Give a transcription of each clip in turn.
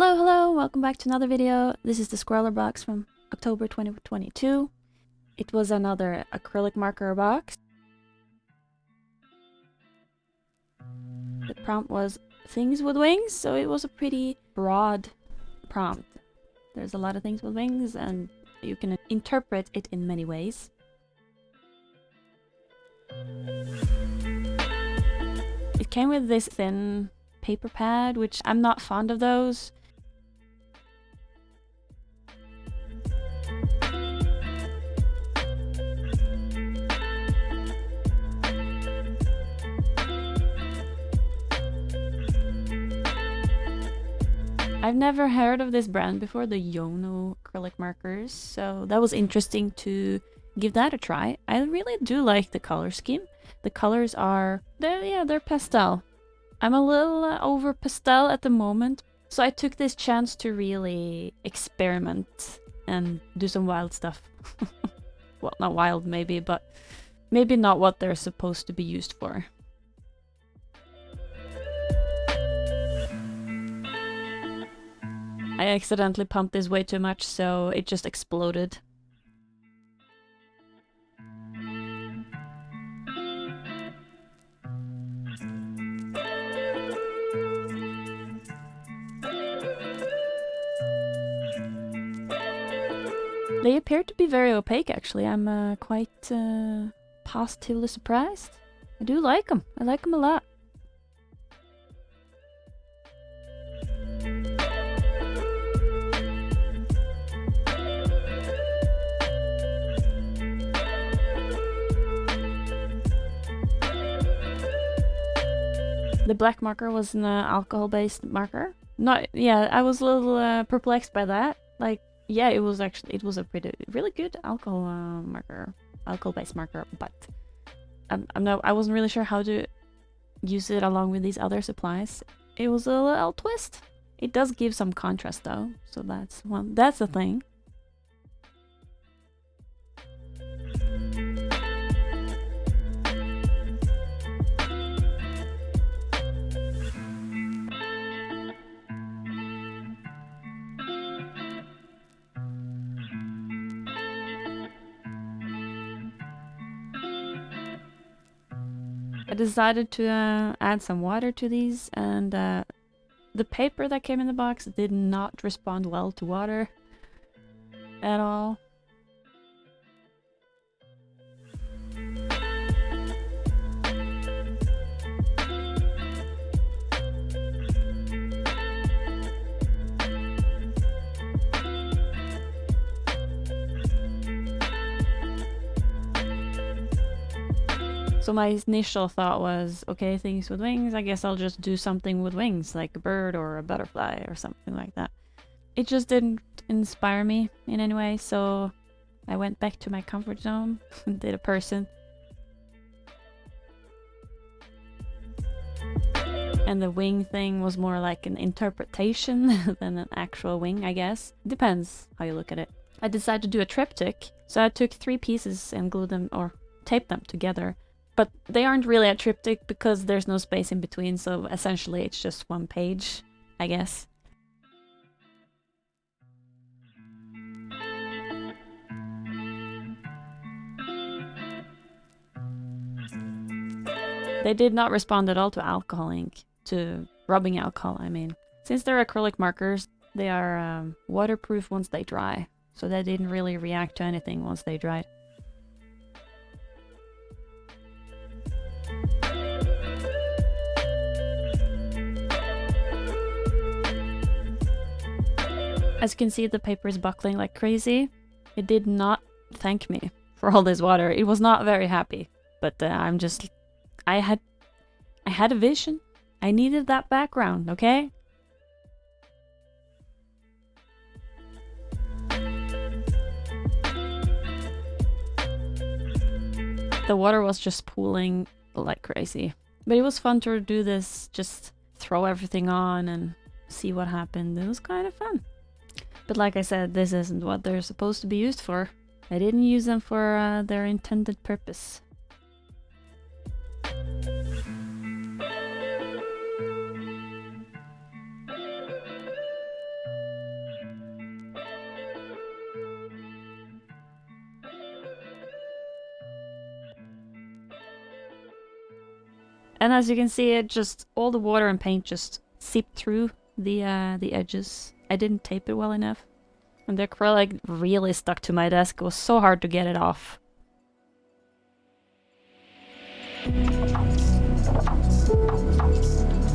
Hello, welcome back to another video. This is the Scrawlr box from October 2022. It was another acrylic marker box. The prompt was things with wings, so it was a pretty broad prompt. There's a lot of things with wings and you can interpret it in many ways. It came with this thin paper pad, which I'm not fond of those. I've never heard of this brand before, the Yono acrylic markers, so that was interesting to give that a try. I really do like the color scheme. The colors are, they're pastel. I'm a little over pastel at the moment, so I took this chance to really experiment and do some wild stuff. Well, not wild maybe, but maybe not what they're supposed to be used for. I accidentally pumped this way too much, so it just exploded. They appear to be very opaque, actually. I'm quite positively surprised. I do like them. I like them a lot. The black marker was an alcohol-based marker. I was a little perplexed by that. Like, yeah, it was a really good alcohol-based marker, but I wasn't really sure how to use it along with these other supplies. It was a little twist. It does give some contrast though, so that's the thing. I decided to add some water to these, and the paper that came in the box did not respond well to water at all. So my initial thought was, okay, things with wings, I guess I'll just do something with wings, like a bird or a butterfly or something like that. It just didn't inspire me in any way, so I went back to my comfort zone and did a person. And the wing thing was more like an interpretation than an actual wing, I guess. Depends how you look at it. I decided to do a triptych, so I took 3 pieces and glued them or taped them together. But they aren't really a triptych because there's no space in between, so essentially it's just one page, I guess. They did not respond at all to alcohol ink, to rubbing alcohol, I mean. Since they're acrylic markers, they are waterproof once they dry, so they didn't really react to anything once they dried. As you can see, the paper is buckling like crazy. It did not thank me for all this water. It was not very happy, but I had a vision. I needed that background, okay? The water was just pooling like crazy. But it was fun to do this, just throw everything on and see what happened. It was kind of fun. But like I said, this isn't what they're supposed to be used for. I didn't use them for their intended purpose. And as you can see, it just all the water and paint just seeped through the edges. I didn't tape it well enough. And the acrylic really stuck to my desk. It was so hard to get it off.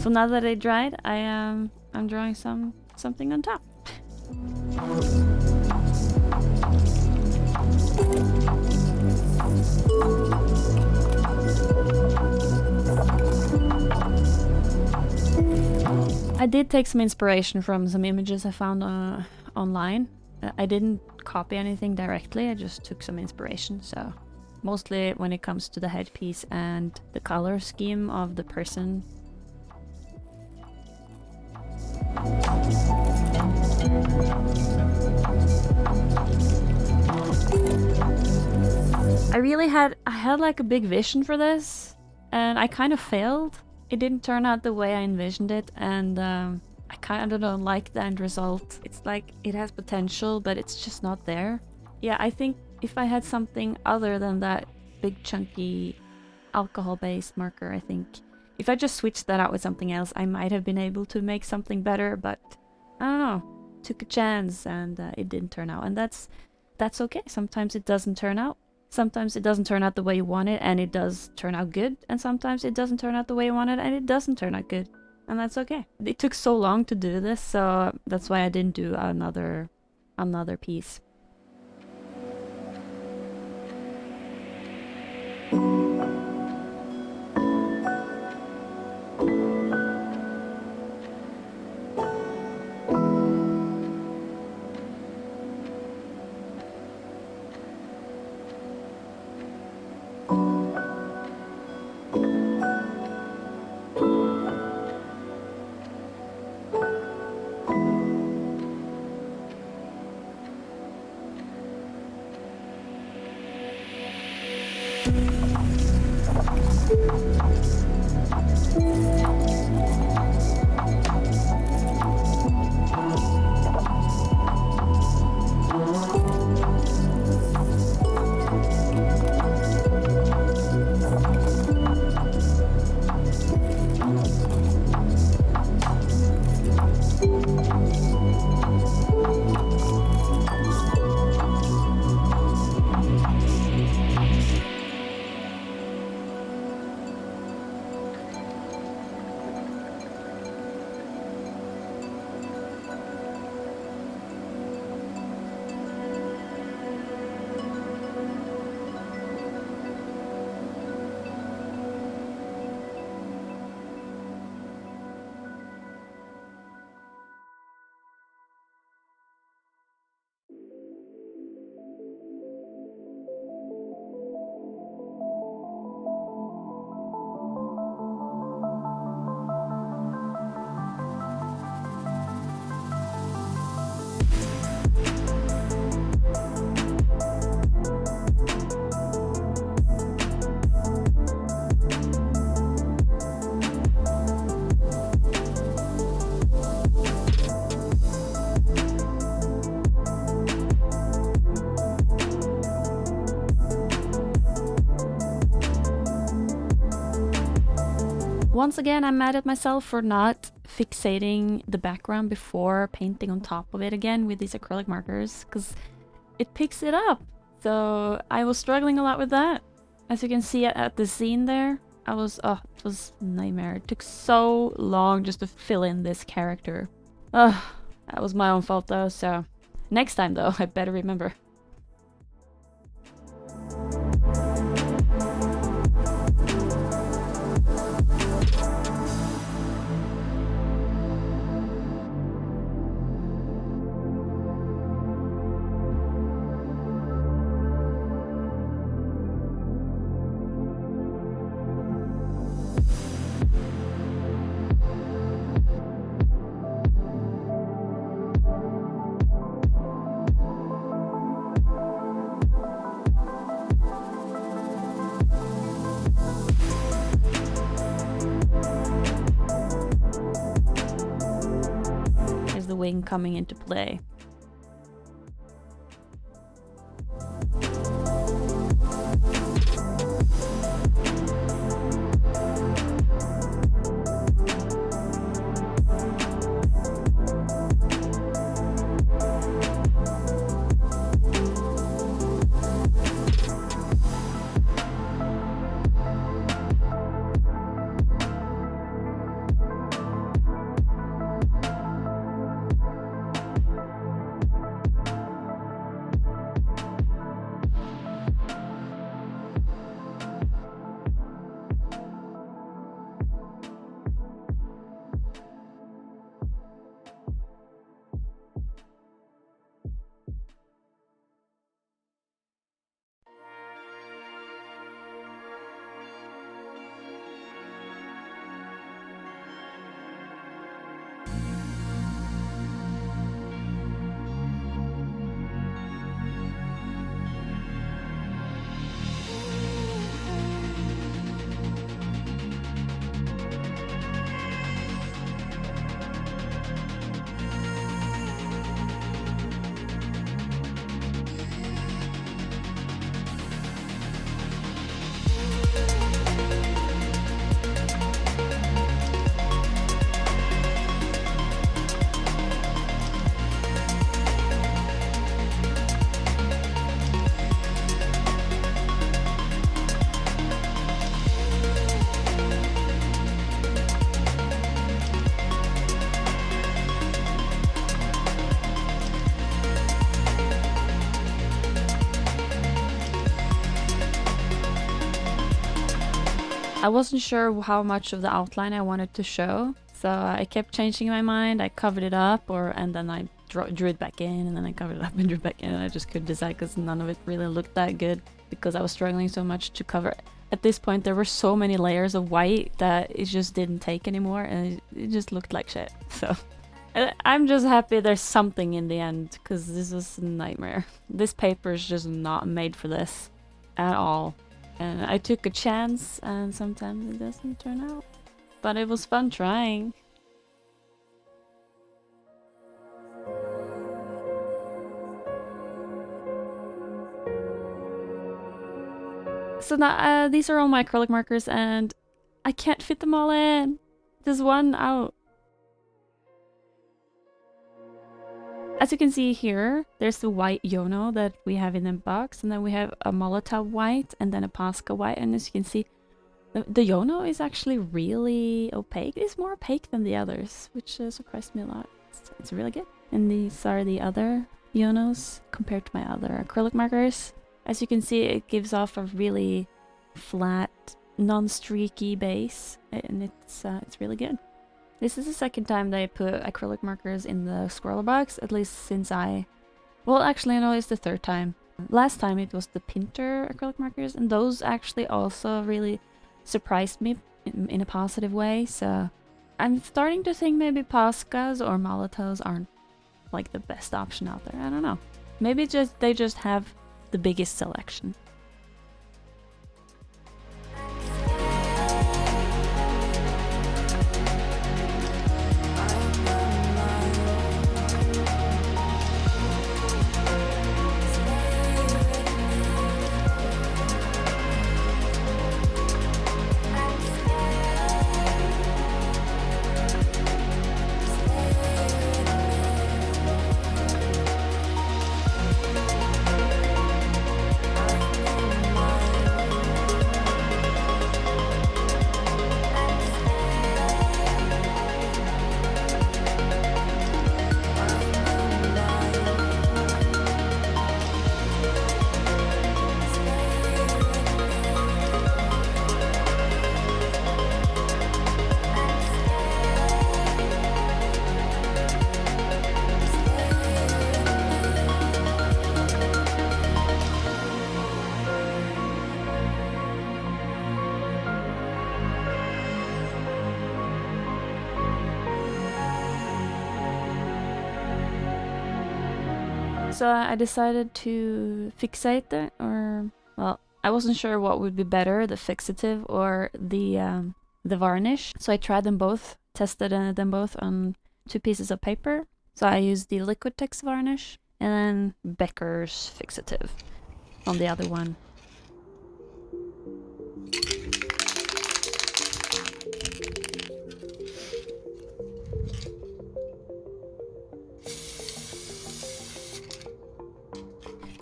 So now that it dried, I'm drawing something on top. I did take some inspiration from some images I found online. I didn't copy anything directly, I just took some inspiration, so mostly when it comes to the headpiece and the color scheme of the person. I had like a big vision for this, and I kind of failed. It didn't turn out the way I envisioned it, and I kind of don't like the end result. It's like it has potential, but it's just not there. Yeah, I think if I had something other than that big chunky alcohol-based marker, I think if I just switched that out with something else, I might have been able to make something better, but I don't know. Took a chance and it didn't turn out, and that's okay. Sometimes it doesn't turn out. Sometimes it doesn't turn out the way you want it, and it does turn out good, and sometimes it doesn't turn out the way you want it, and it doesn't turn out good. And that's okay. It took so long to do this, so that's why I didn't do another piece. Once again, I'm mad at myself for not fixating the background before painting on top of it again with these acrylic markers, because it picks it up. So I was struggling a lot with that. As you can see at the scene there, it was a nightmare. It took so long just to fill in this character. That was my own fault though, so next time though, I better remember. Wing coming into play. I wasn't sure how much of the outline I wanted to show, so I kept changing my mind. I covered it up, and then I drew it back in, and then I covered it up and drew it back in, and I just couldn't decide because none of it really looked that good because I was struggling so much to cover. At this point, there were so many layers of white that it just didn't take anymore, and it just looked like shit. So I'm just happy there's something in the end, because this was a nightmare. This paper is just not made for this at all. And I took a chance, and sometimes it doesn't turn out. But it was fun trying. So now, these are all my acrylic markers, and I can't fit them all in. There's one out. As you can see here, there's the white Yono that we have in the box, and then we have a Molotov white and then a Pascha white, and as you can see, the Yono is actually really opaque. It's more opaque than the others, which surprised me a lot. It's really good. And these are the other Yonos compared to my other acrylic markers. As you can see, it gives off a really flat, non-streaky base, and it's really good. This is the second time that I put acrylic markers in the Scrawlr box, at least since well, actually, no, it's the third time. Last time it was the Pinter acrylic markers, and those actually also really surprised me in a positive way, so I'm starting to think maybe Paschas or Molotovs aren't like the best option out there. I don't know. Maybe they just have the biggest selection. So I decided to fixate it, or, well, I wasn't sure what would be better, the fixative or the varnish. So I tried them both, tested them both on 2 pieces of paper. So I used the liquid text varnish and then Becker's fixative on the other one.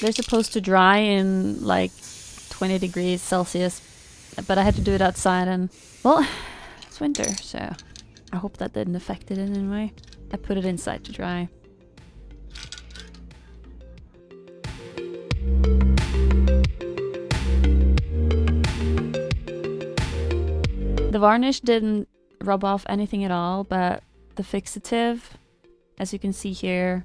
They're supposed to dry in like 20 degrees Celsius, but I had to do it outside, and well, it's winter, so I hope that didn't affect it in any way. I put it inside to dry. The varnish didn't rub off anything at all, but the fixative, as you can see here,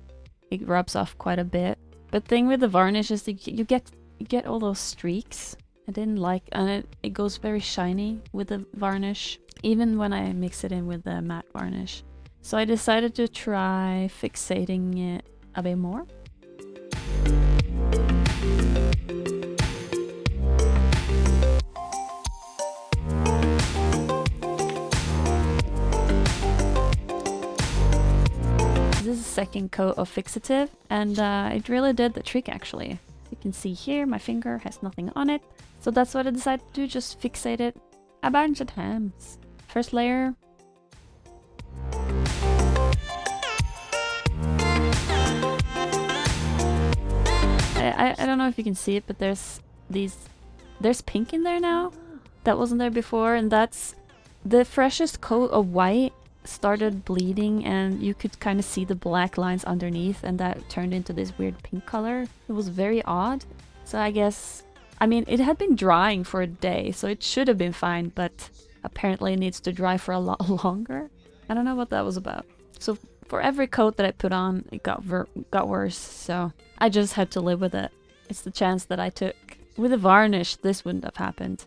it rubs off quite a bit. But thing with the varnish is that you get all those streaks. I didn't like, and it goes very shiny with the varnish, even when I mix it in with the matte varnish. So I decided to try fixating it a bit more. This is a second coat of fixative, and it really did the trick actually. You can see here my finger has nothing on it, so that's what I decided to do, just fixate it a bunch of times. First layer. I don't know if you can see it, but there's pink in there now. That wasn't there before, and that's the freshest coat of white started bleeding, and you could kind of see the black lines underneath, and that turned into this weird pink color. It was very odd. So I guess, I mean, it had been drying for a day, so it should have been fine, but apparently it needs to dry for a lot longer. I don't know what that was about. So for every coat that I put on, it got worse, so I just had to live with it. It's the chance that I took. With a varnish, this wouldn't have happened.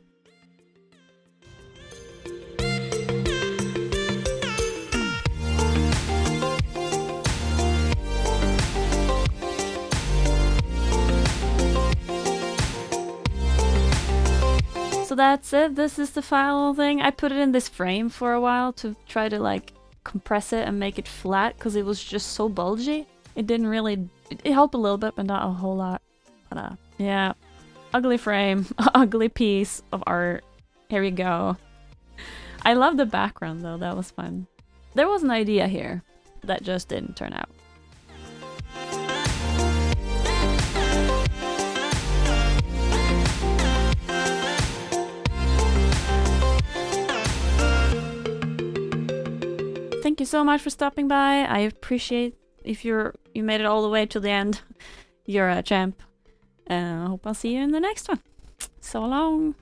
So that's it. This is the final thing. I put it in this frame for a while to try to like compress it and make it flat because it was just so bulgy. It didn't really... It helped a little bit, but not a whole lot. But yeah. Ugly frame. Ugly piece of art. Here we go. I love the background though. That was fun. There was an idea here that just didn't turn out. Thank you so much for stopping by. I appreciate if you made it all the way to the end. You're a champ. I hope I'll see you in the next one. So long.